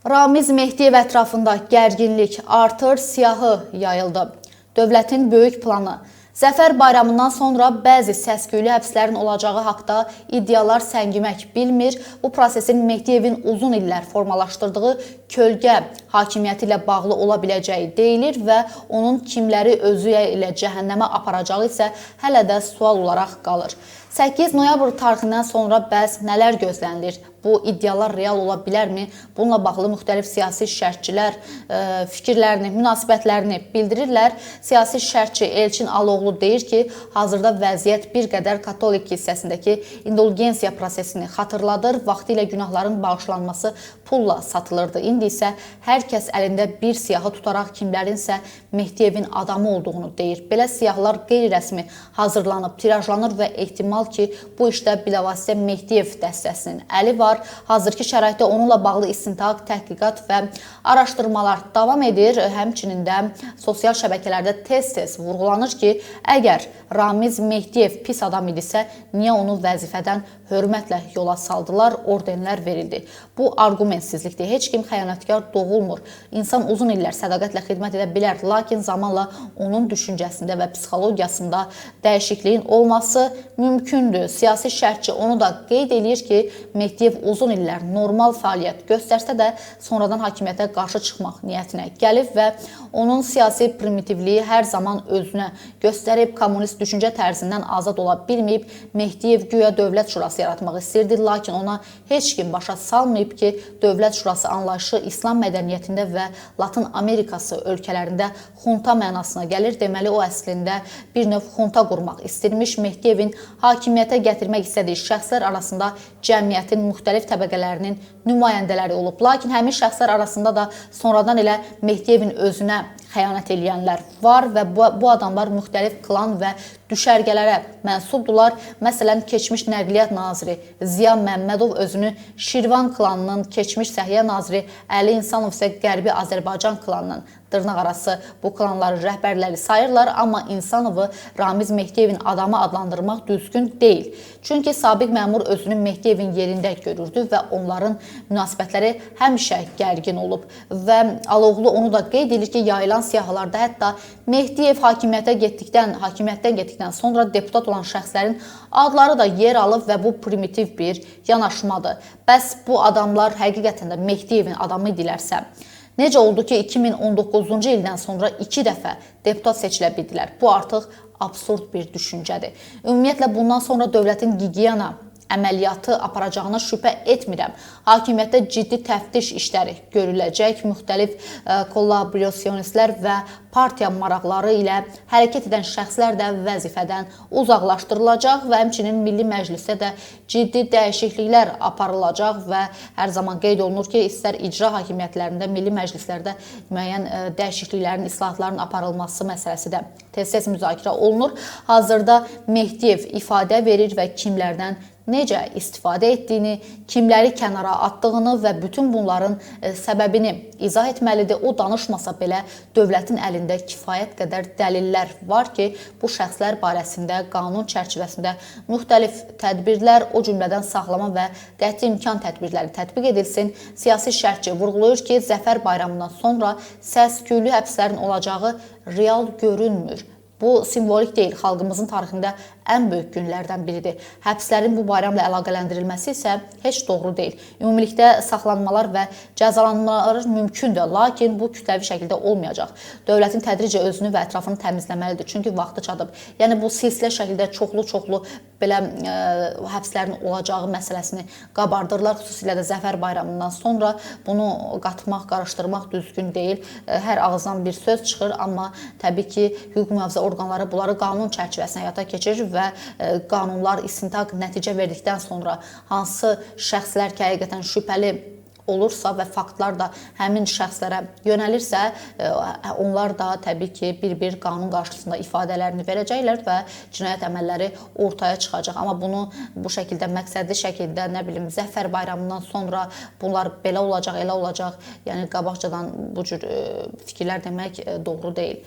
Ramiz Mehdiyev ətrafında gərginlik artır, siyahı yayıldı. Dövlətin böyük planı. Zəfər bayramından sonra bəzi səs-küylü həbslərin olacağı haqda iddialar səngimək bilmir. Bu prosesin Mehdiyevin uzun illər formalaşdırdığı kölgə hakimiyyəti ilə bağlı ola biləcəyi deyilir və onun kimləri özü ilə cəhənnəmə aparacağı isə hələ də sual olaraq qalır. 8 noyabr tarixindən sonra bəs nələr gözlənilir? Bu iddialar real ola bilərmi? Bununla bağlı müxtəlif siyasi şərhçilər fikirlərini, münasibətlərini bildirirlər. Siyasi şərhçi Elçin Aloğlu deyir ki, hazırda vəziyyət bir qədər katolik hissəsindəki indulgensiya prosesini xatırladır. Vaxtilə günahların bağışlanması pulla satılırdı. İndi isə hər kəs əlində bir siyahı tutaraq kimlərinsə Mehdiyevin adamı olduğunu deyir. Belə siyahılar qeyri-rəsmi hazırlanıb, tirajlanır və ehtimal ki, bu işdə bilavasitə Mehdiyev dəstəsinin əli var. Hazırki şəraitdə onunla bağlı istintaq, təhqiqat və araşdırmalar davam edir. Həmçinin də sosial şəbəkələrdə tez-tez vurğulanır ki, əgər Ramiz Mehdiyev pis adam idisə, niyə onu vəzifədən hörmətlə yola saldılar, ordenlər verildi. Bu argumentsizlikdir. Heç kim xəyanətkar doğulmur. İnsan uzun illər sədaqətlə xidmət edə bilər, lakin zamanla onun düşüncəsində və psixologiyasında dəyişikliyin olması mümkündür. Siyasi şərhçi onu da qeyd edir ki, Mehdiyev uzun illər normal fəaliyyət göstərsə də sonradan hakimiyyətə qarşı çıxmaq niyyətinə gəlib və onun siyasi primitivliyi hər zaman özünə göstərib, kommunist düşüncə tərzindən azad ola bilməyib. Mehdiyev güya dövlət şurası yaratmaq istirdi, lakin ona heç kim başa salmayıb ki, dövlət şurası anlayışı İslam mədəniyyətində və Latın Amerikası ölkələrində xunta mənasına gəlir. Deməli, o əslində bir növ xunta qurmaq istirmiş. Mehdiyevin hakimiyyətə gətirmək istədiyi şəxslər arasında cəmiyyətin müxtəlif təbəqələrinin nümayəndələri olub. Lakin həmin şəxslər arasında da sonradan elə Mehdiyevin özünə xəyanət edənlər var və bu adamlar müxtəlif klan və düşərgələrə mənsubdular. Məsələn, keçmiş Nəqliyyat naziri Ziya Məmmədov özünü Şirvan klanının, keçmiş Səhiyyə naziri Əli İnsanov isə Qərbi Azərbaycan klanının dırnaqarası bu klanların rəhbərləri sayırlar, amma İnsanovu Ramiz Mehdiyevin adamı adlandırmaq düzgün deyil. Çünki sabiq məmur özünü Mehdiyevin yerində görürdü və onların münasibətləri həmişə gərgin olub. Və Aloğlu onu da qeyd edir ki, yayılan siyahılarda hətta Mehdiyev hakimiyyətdən getdikdən sonra deputat olan şəxslərin adları da yer alıb və bu primitiv bir yanaşmadır. Bəs bu adamlar həqiqətən də Mehdiyevin adamı idilərsə, necə oldu ki, 2019-cu ildən sonra 2 dəfə deputat seçilə bildilər? Bu artıq absurd bir düşüncədir. Ümumiyyətlə, bundan sonra dövlətin gigiyena əməliyyatı aparacağına şübhə etmirəm. Hakimiyyətdə ciddi təftiş işləri görüləcək, müxtəlif kollaborasionistlər və partiya maraqları ilə hərəkət edən şəxslər də vəzifədən uzaqlaşdırılacaq və həmçinin Milli Məclisdə də ciddi dəyişikliklər aparılacaq və hər zaman qeyd olunur ki, istər icra hakimiyyətlərində, Milli Məclislərdə müəyyən dəyişikliklərin, islahatların aparılması məsələsi də tez-tez müzakirə olunur. Hazırda Mehdiyev ifadə verir və kimlərdən necə istifadə etdiyini, kimləri kənara atdığını və bütün bunların səbəbini izah etməlidir. O danışmasa belə dövlətin əlində kifayət qədər dəlillər var ki, bu şəxslər barəsində qanun çərçivəsində müxtəlif tədbirlər, o cümlədən saxlama və qəti imkan tədbirləri tətbiq edilsin. Siyasi şərhçi vurğulayır ki, Zəfər bayramından sonra səs-küylü həbslərin olacağı real görünmür. Bu simvolik deyil, xalqımızın tarixində ən böyük günlərdən biridir. Həbslərin bu bayramla əlaqələndirilməsi isə heç doğru deyil. Ümumilikdə saxlanmalar və cəzalanmalar mümkündür, lakin bu kütləvi şəkildə olmayacaq. Dövlətin tədricə özünü və ətrafını təmizləməlidir, çünki vaxtı çatıb. Yəni bu silsilə şəkildə çoxlu belə həbslərin olacağı məsələsini qabardırlar, xüsusilə də Zəfər bayramından sonra bunu qatmaq, qarışdırmaq düzgün deyil. Hər ağızdan bir söz çıxır, amma təbii ki, hüquq mühafizə orqanları bunları qanun çərçivəsində həyata keçirir və qanunlar istintaq nəticə verdikdən sonra hansı şəxslər ki, həqiqətən şübhəli olursa və faktlar da həmin şəxslərə yönəlirsə, onlar da təbii ki, bir qanun qarşısında ifadələrini verəcəklər və cinayət əməlləri ortaya çıxacaq. Amma bunu bu şəkildə, məqsədli şəkildə, Zəfər bayramından sonra bunlar belə olacaq, elə olacaq, yəni qabaqcadan bu cür fikirlər demək doğru deyil.